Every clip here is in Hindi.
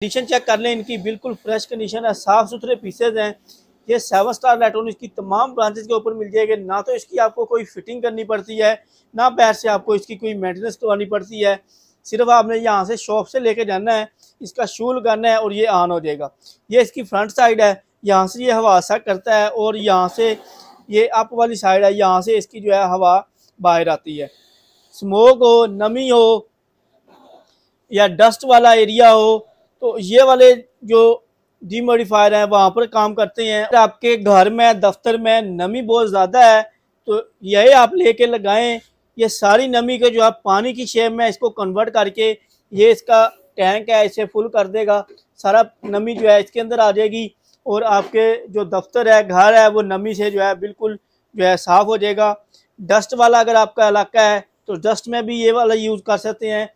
कंडीशन चेक कर लें इनकी, बिल्कुल फ्रेश कंडीशन है, साफ़ सुथरे पीसेज हैं। ये 7 स्टार इलेक्ट्रॉनिक्स की तमाम ब्रांचेज के ऊपर मिल जाएगी। ना तो इसकी आपको कोई फिटिंग करनी पड़ती है, ना बाहर से आपको इसकी कोई मेंटेनेंस करवानी पड़ती है। सिर्फ आपने यहाँ से शॉप से लेके जाना है, इसका शू लगाना है और ये ऑन हो जाएगा। ये इसकी फ्रंट साइड है, यहाँ से ये हवा सक करता है और यहाँ से ये अप वाली साइड है, यहाँ से इसकी जो है हवा बाहर आती है। स्मोक हो, नमी हो या डस्ट वाला एरिया हो, तो ये वाले जो डीमोडिफायर हैं वहाँ पर काम करते हैं। आपके घर में, दफ्तर में नमी बहुत ज़्यादा है तो यही आप लेके लगाएं। ये सारी नमी के जो है पानी की शेप में इसको कन्वर्ट करके ये इसका टैंक है इसे फुल कर देगा। सारा नमी जो है इसके अंदर आ जाएगी और आपके जो दफ्तर है, घर है, वो नमी से जो है बिल्कुल जो है साफ़ हो जाएगा। डस्ट वाला अगर आपका इलाका है तो डस्ट में भी ये वाला यूज़ कर सकते हैं।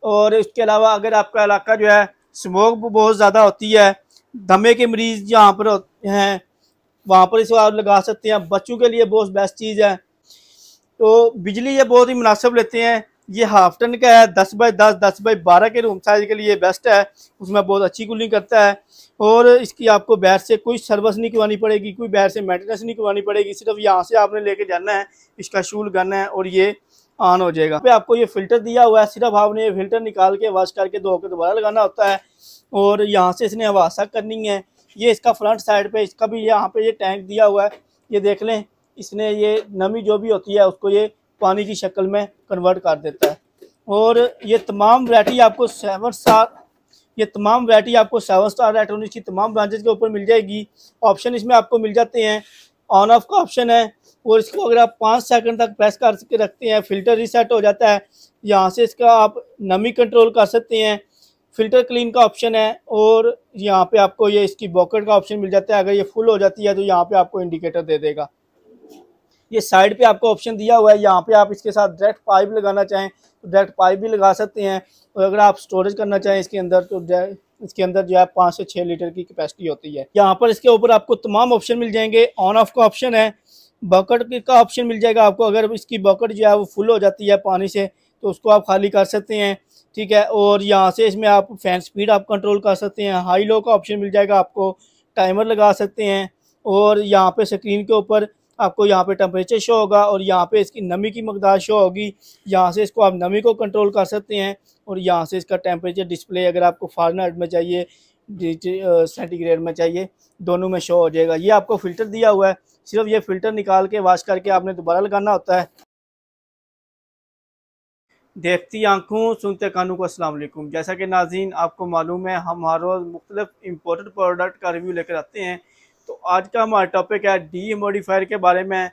और इसके अलावा अगर आपका इलाका जो है स्मोक बहुत ज़्यादा होती है, दमे के मरीज़ जहाँ पर हैं वहाँ पर इसको आप लगा सकते हैं। बच्चों के लिए बहुत बेस्ट चीज़ है। तो बिजली ये बहुत ही मुनासिब लेते हैं। ये हाफ टन का है, 10 बाई 10, 10 बाई 12 के रूम साइज़ के लिए बेस्ट है। उसमें बहुत अच्छी कूलिंग करता है और इसकी आपको बाहर से कोई सर्विस नहीं करवानी पड़ेगी, कोई बाहर से मेंटेनेंस नहीं करवानी पड़ेगी। सिर्फ यहाँ से आपने लेके जाना है, इसका शू लगाना है और ये ऑन हो जाएगा। पे आपको ये फ़िल्टर दिया हुआ है, सिर्फ आपने ये फ़िल्टर निकाल के वॉश करके धो के दोबारा लगाना होता है और यहाँ से इसने हवा सक करनी है। ये इसका फ्रंट साइड पे, इसका भी यहाँ पे ये टैंक दिया हुआ है। ये देख लें, इसने ये नमी जो भी होती है उसको ये पानी की शक्ल में कन्वर्ट कर देता है। और ये तमाम वैरायटी आपको 7 स्टार इलेक्ट्रॉनिक्स की तमाम ब्रांचेज के ऊपर मिल जाएगी। ऑप्शन इसमें आपको मिल जाते हैं, ऑन ऑफ का ऑप्शन है और इसको अगर आप 5 सेकंड तक प्रेस करके रखते हैं फ़िल्टर रीसेट हो जाता है। यहाँ से इसका आप नमी कंट्रोल कर सकते हैं। फ़िल्टर क्लीन का ऑप्शन है और यहाँ पे आपको ये इसकी बॉकेट का ऑप्शन मिल जाता है। अगर ये फुल हो जाती है तो यहाँ पे आपको इंडिकेटर दे देगा। ये साइड पे आपको ऑप्शन दिया हुआ है, यहाँ पे आप इसके साथ डायरेक्ट पाइप लगाना चाहें तो डायरेक्ट पाइप भी लगा सकते हैं। और अगर आप स्टोरेज करना चाहें इसके अंदर तो इसके अंदर जो है 5 से 6 लीटर की कैपेसिटी होती है। यहाँ पर इसके ऊपर आपको तमाम ऑप्शन मिल जाएंगे। ऑन ऑफ का ऑप्शन है, बकेट का ऑप्शन मिल जाएगा आपको। अगर इसकी बकेट जो है वो फुल हो जाती है पानी से तो उसको आप खाली कर सकते हैं, ठीक है। और यहाँ से इसमें आप फैन स्पीड आप कंट्रोल कर सकते हैं। हाई लो का ऑप्शन मिल जाएगा आपको, टाइमर लगा सकते हैं। और यहाँ पे स्क्रीन के ऊपर आपको यहाँ पे टेम्परेचर शो होगा और यहाँ पे इसकी नमी की मकदार शो होगी। यहाँ से इसको आप नमी को कंट्रोल कर सकते हैं और यहाँ से इसका टेम्परेचर डिस्प्ले अगर आपको फ़ारेनहाइट में चाहिए, सेंटीग्रेड में चाहिए, दोनों में शो हो जाएगा। ये आपको फ़िल्टर दिया हुआ है, सिर्फ ये फ़िल्टर निकाल के वॉश करके आपने दोबारा लगाना होता है। देखती आंखों सुनते कानों को अस्सलाम वालेकुम। जैसा कि नाज़रीन आपको मालूम है, हम हर रोज़ मुख्तलिफ इम्पोर्टेड प्रोडक्ट का रिव्यू लेकर आते हैं। तो आज का हमारा टॉपिक है डीमोडिफायर के बारे में।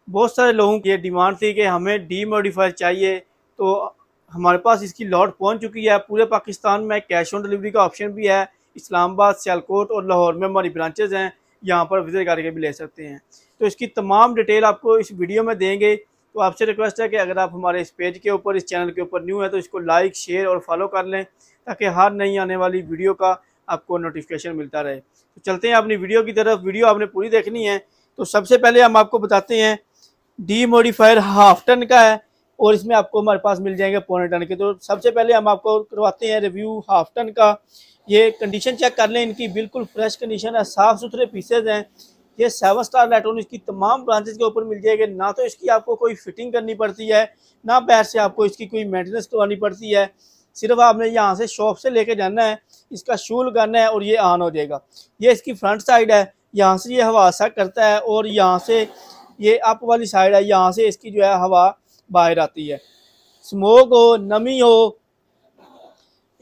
बहुत सारे लोगों की ये डिमांड थी कि हमें डीमोडिफायर चाहिए, तो हमारे पास इसकी लॉट पहुंच चुकी है। पूरे पाकिस्तान में कैश ऑन डिलीवरी का ऑप्शन भी है। इस्लामाबाद, सियालकोट और लाहौर में हमारी ब्रांचेज हैं, यहाँ पर विजिट करके भी ले सकते हैं। तो इसकी तमाम डिटेल आपको इस वीडियो में देंगे। तो आपसे रिक्वेस्ट है कि अगर आप हमारे इस पेज के ऊपर, इस चैनल के ऊपर न्यू है तो इसको लाइक, शेयर और फॉलो कर लें ताकि हर नई आने वाली वीडियो का आपको नोटिफिकेशन मिलता रहे। तो चलते हैं अपनी वीडियो की तरफ। वीडियो आपने पूरी देखनी है। तो सबसे पहले हम आपको बताते हैं डीमोडिफायर हाफ टन का है और इसमें आपको हमारे पास मिल जाएंगे पौने टन के। तो सबसे पहले हम आपको करवाते हैं रिव्यू हाफ टन का। ये कंडीशन चेक कर लें इनकी, बिल्कुल फ्रेश कंडीशन है, साफ़ सुथरे पीसेज हैं। ये 7 स्टार इलेक्ट्रॉनिक्स की तमाम ब्रांचेज के ऊपर मिल जाएंगे। ना तो इसकी आपको कोई फिटिंग करनी पड़ती है, ना बाहर से आपको इसकी कोई मेंटेनेंस करवानी पड़ती है। सिर्फ आपने यहाँ से शॉप से लेके जाना है, इसका शू लगाना है और ये ऑन हो जाएगा। ये इसकी फ्रंट साइड है, यहाँ से ये हवा सक करता है और यहाँ से ये अप वाली साइड है, यहाँ से इसकी जो है हवा बाहर आती है। स्मोक हो, नमी हो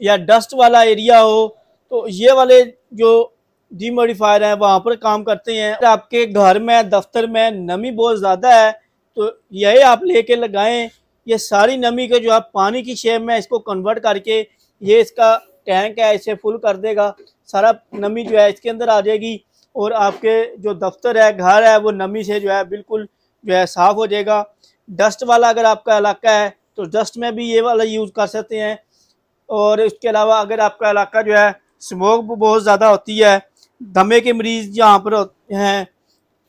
या डस्ट वाला एरिया हो, तो ये वाले जो डीमोडिफायर हैं वहाँ पर काम करते हैं। आपके घर में, दफ्तर में नमी बहुत ज़्यादा है तो यही आप लेके लगाएं। ये सारी नमी के जो है पानी की शेप में इसको कन्वर्ट करके ये इसका टैंक है इसे फुल कर देगा। सारा नमी जो है इसके अंदर आ जाएगी और आपके जो दफ्तर है, घर है, वो नमी से जो है बिल्कुल जो है साफ़ हो जाएगा। डस्ट वाला अगर आपका इलाका है तो डस्ट में भी ये वाला यूज़ कर सकते हैं। और इसके अलावा अगर आपका इलाका जो है स्मोक बहुत ज़्यादा होती है, दमे के मरीज़ जहाँ पर हैं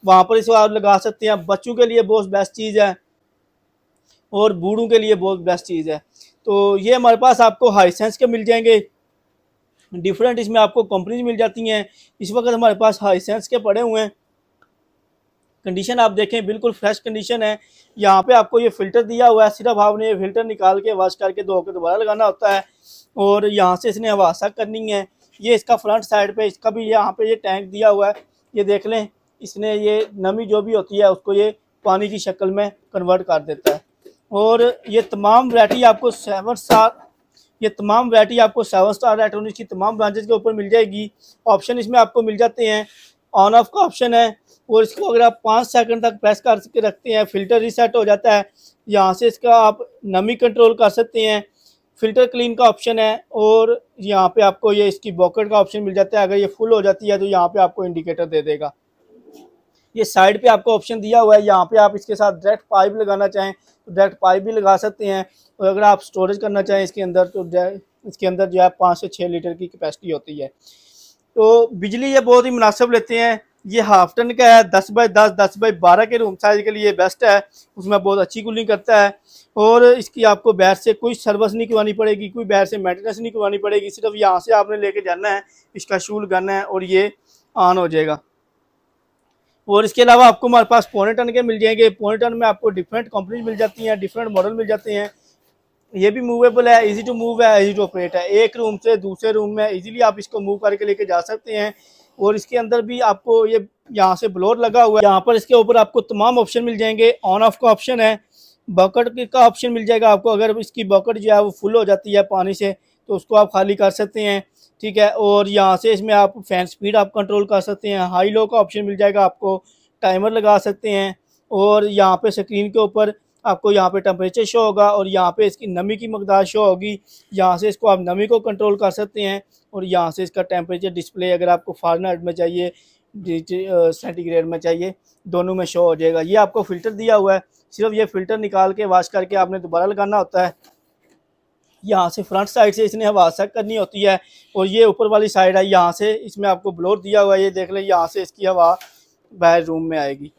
वहाँ पर इसको आप लगा सकते हैं। बच्चों के लिए बहुत बेस्ट चीज़ है और बूढ़ों के लिए बहुत बेस्ट चीज़ है। तो ये हमारे पास आपको हाईसेंस के मिल जाएंगे। डिफरेंट इसमें आपको कंपनीज मिल जाती हैं। इस वक्त हमारे पास हाइसेंस के पड़े हुए हैं। कंडीशन आप देखें बिल्कुल फ्रेश कंडीशन है। यहाँ पे आपको ये फ़िल्टर दिया हुआ है, सिर्फ आपने ये फ़िल्टर निकाल के वॉश करके धो के दोबारा लगाना होता है और यहाँ से इसने हवा सक करनी है। ये इसका फ्रंट साइड पे इसका भी यहाँ पे ये टैंक दिया हुआ है, ये देख लें। इसने ये नमी जो भी होती है उसको ये पानी की शक्ल में कन्वर्ट कर देता है। और ये तमाम वैरायटी आपको 7 स्टार इलेक्ट्रॉनिक्स की तमाम ब्रांचेज के ऊपर मिल जाएगी। ऑप्शन इसमें आपको मिल जाते हैं, ऑन ऑफ का ऑप्शन है और इसको अगर आप 5 सेकंड तक प्रेस करके रखते हैं फ़िल्टर रीसेट हो जाता है। यहाँ से इसका आप नमी कंट्रोल कर सकते हैं। फ़िल्टर क्लीन का ऑप्शन है और यहाँ पे आपको ये इसकी बॉकेट का ऑप्शन मिल जाता है। अगर ये फुल हो जाती है तो यहाँ पे आपको इंडिकेटर दे देगा। ये साइड पे आपको ऑप्शन दिया हुआ है, यहाँ पे आप इसके साथ डायरेक्ट पाइप लगाना चाहें तो डायरेक्ट पाइप भी लगा सकते हैं और अगर आप स्टोरेज करना चाहें इसके अंदर तो इसके अंदर जो है 5 से 6 लीटर की कैपेसिटी होती है। तो बिजली ये बहुत ही मुनासिब लेते हैं। ये हाफ टन का है, 10 बाई 10 10 बाई 12 के रूम साइज के लिए बेस्ट है, उसमें बहुत अच्छी कूलिंग करता है। और इसकी आपको बाहर से कोई सर्विस नहीं करवानी पड़ेगी, कोई बाहर से मेंटेनेंस नहीं करवानी पड़ेगी, सिर्फ यहाँ से आपने लेके जाना है, इसका शूल करना है और ये ऑन हो जाएगा। और इसके अलावा आपको हमारे पास 1.25 टन के मिल जाएंगे। 1.25 टन में आपको डिफरेंट कंपनी मिल जाती हैं, डिफरेंट मॉडल मिल जाते हैं। ये भी मूवेबल है, इजी टू मूव है, इजी टू ऑपरेट है। एक रूम से दूसरे रूम में इजीली आप इसको मूव करके लेके जा सकते हैं। और इसके अंदर भी आपको ये यहाँ से ब्लोअर लगा हुआ है, यहाँ पर इसके ऊपर आपको तमाम ऑप्शन मिल जाएंगे। ऑन ऑफ का ऑप्शन है, बकेट का ऑप्शन मिल जाएगा आपको। अगर इसकी बकेट जो है वो फुल हो जाती है पानी से तो उसको आप खाली कर सकते हैं, ठीक है। और यहाँ से इसमें आप फैन स्पीड आप कंट्रोल कर सकते हैं। हाई लो का ऑप्शन मिल जाएगा आपको, टाइमर लगा सकते हैं। और यहाँ पे स्क्रीन के ऊपर आपको यहाँ पे टेम्परेचर शो होगा और यहाँ पे इसकी नमी की मकदार शो होगी। यहाँ से इसको आप नमी को कंट्रोल कर सकते हैं और यहाँ से इसका टेम्परेचर डिस्प्ले अगर आपको फ़ारेनहाइट में चाहिए, सेंटीग्रेड में चाहिए, दोनों में शो हो जाएगा। ये आपको फ़िल्टर दिया हुआ है, सिर्फ ये फ़िल्टर निकाल के वॉश करके आपने दोबारा लगाना होता है। यहाँ से फ्रंट साइड से इसने हवा सक करनी होती है और ये ऊपर वाली साइड है, यहाँ से इसमें आपको ब्लोअर दिया हुआ है। ये देख लें, यहाँ से इसकी हवा बाहर रूम में आएगी।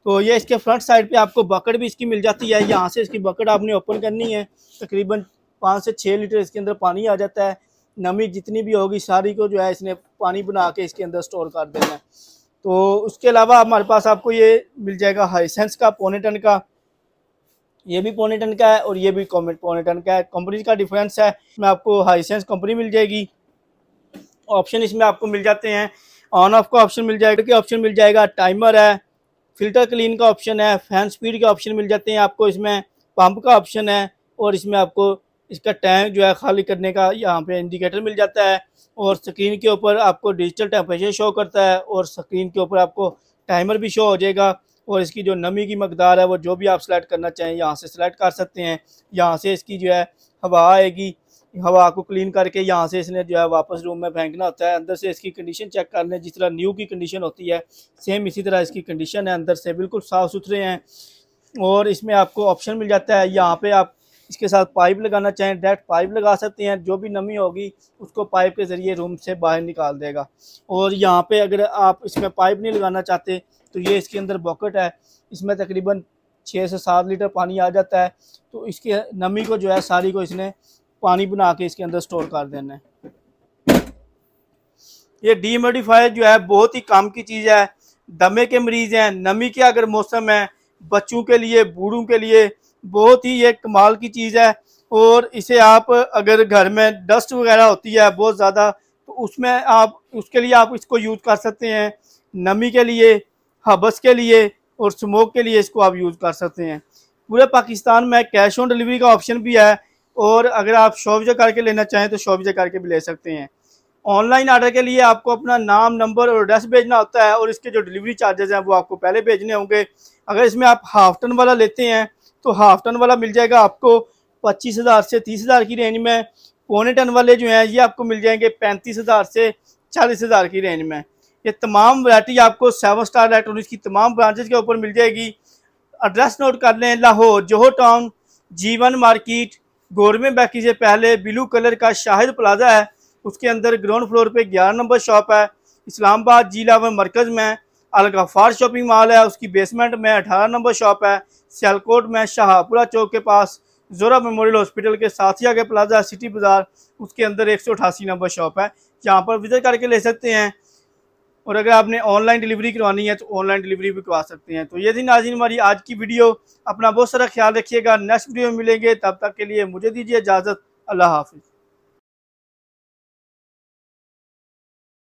तो ये इसके फ्रंट साइड पे आपको बकेट भी इसकी मिल जाती है। यहाँ से इसकी बकेट आपने ओपन करनी है, तकरीबन 5 से 6 लीटर इसके अंदर पानी आ जाता है। नमी जितनी भी होगी सारी को जो है इसने पानी बना के इसके अंदर स्टोर कर देना है। तो उसके अलावा हमारे पास आपको ये मिल जाएगा हाइसेंस का 1.25 टन का, ये भी 1.25 टन का है और ये भी 1.25 टन का है। कंपनी का डिफरेंस है, इसमें आपको हाइसेंस कंपनी मिल जाएगी। ऑप्शन इसमें आपको मिल जाते हैं, ऑन ऑफ का ऑप्शन मिल जाएगा, के ऑप्शन मिल जाएगा, टाइमर है, फ़िल्टर क्लीन का ऑप्शन है, फैन स्पीड के ऑप्शन मिल जाते हैं आपको। इसमें पंप का ऑप्शन है और इसमें आपको इसका टैंक जो है खाली करने का यहाँ पे इंडिकेटर मिल जाता है। और स्क्रीन के ऊपर आपको डिजिटल टेम्परेचर शो करता है और स्क्रीन के ऊपर आपको टाइमर भी शो हो जाएगा। और इसकी जो नमी की मकदार है वो जो भी आप सेलेक्ट करना चाहें यहाँ से सेलेक्ट कर सकते हैं। यहाँ से इसकी जो है हवा आएगी, हवा को क्लीन करके यहाँ से इसने जो है वापस रूम में फेंकना होता है। अंदर से इसकी कंडीशन चेक कर लें, जिस तरह न्यू की कंडीशन होती है सेम इसी तरह इसकी कंडीशन है, अंदर से बिल्कुल साफ़ सुथरे हैं। और इसमें आपको ऑप्शन मिल जाता है, यहाँ पे आप इसके साथ पाइप लगाना चाहें डायरेक्ट पाइप लगा सकते हैं, जो भी नमी होगी उसको पाइप के ज़रिए रूम से बाहर निकाल देगा। और यहाँ पे अगर आप इसमें पाइप नहीं लगाना चाहते तो ये इसके अंदर बकेट है, इसमें तकरीबन 6 से 7 लीटर पानी आ जाता है। तो इसके नमी को जो है सारी को इसने पानी बना के इसके अंदर स्टोर कर देना है। ये डीह्यूमिडिफायर जो है बहुत ही काम की चीज़ है। दमे के मरीज़ हैं, नमी के अगर मौसम है, बच्चों के लिए, बूढ़ों के लिए बहुत ही ये कमाल की चीज़ है। और इसे आप अगर घर में डस्ट वगैरह होती है बहुत ज़्यादा तो उसमें आप उसके लिए आप इसको यूज़ कर सकते हैं। नमी के लिए, हबस के लिए और स्मोक के लिए इसको आप यूज़ कर सकते हैं। पूरे पाकिस्तान में कैश ऑन डिलीवरी का ऑप्शन भी है और अगर आप शॉपिंग करके लेना चाहें तो शॉपिंग करके भी ले सकते हैं। ऑनलाइन ऑर्डर के लिए आपको अपना नाम, नंबर और एड्रेस भेजना होता है और इसके जो डिलीवरी चार्जेस हैं वो आपको पहले भेजने होंगे। अगर इसमें आप हाफ टन वाला लेते हैं तो हाफ टन वाला मिल जाएगा आपको 25,000 से 30,000 की रेंज में। 1.25 टन वाले जो हैं ये आपको मिल जाएंगे 35,000 से 40,000 की रेंज में। ये तमाम वैरायटी आपको 7 स्टार इलेक्ट्रॉनिक्स की तमाम ब्रांचेज के ऊपर मिल जाएगी। एड्रेस नोट कर लें, Lahore Johar town, G1 market, government बैकी से पहले ब्लू कलर का शाहिद प्लाजा है, उसके अंदर ग्राउंड फ्लोर पे 11 नंबर शॉप है। इस्लामाबाद जिला में मरकज़ में अलगफार शॉपिंग मॉल है, उसकी बेसमेंट में 18 नंबर शॉप है। सियालकोट में शाहपुरा चौक के पास जोरा मेमोरियल हॉस्पिटल के साथिया के प्लाजा सिटी बाज़ार, उसके अंदर 188 नंबर शॉप है, जहाँ पर विजिट करके ले सकते हैं। और अगर आपने ऑनलाइन डिलीवरी करवानी है तो ऑनलाइन डिलीवरी भी करवा सकते हैं। तो ये थी नाज़रीन हमारी आज की वीडियो। अपना बहुत सारा ख्याल रखिएगा, नेक्स्ट वीडियो में मिलेंगे, तब तक के लिए मुझे दीजिए इजाज़त। अल्लाह हाफिज़।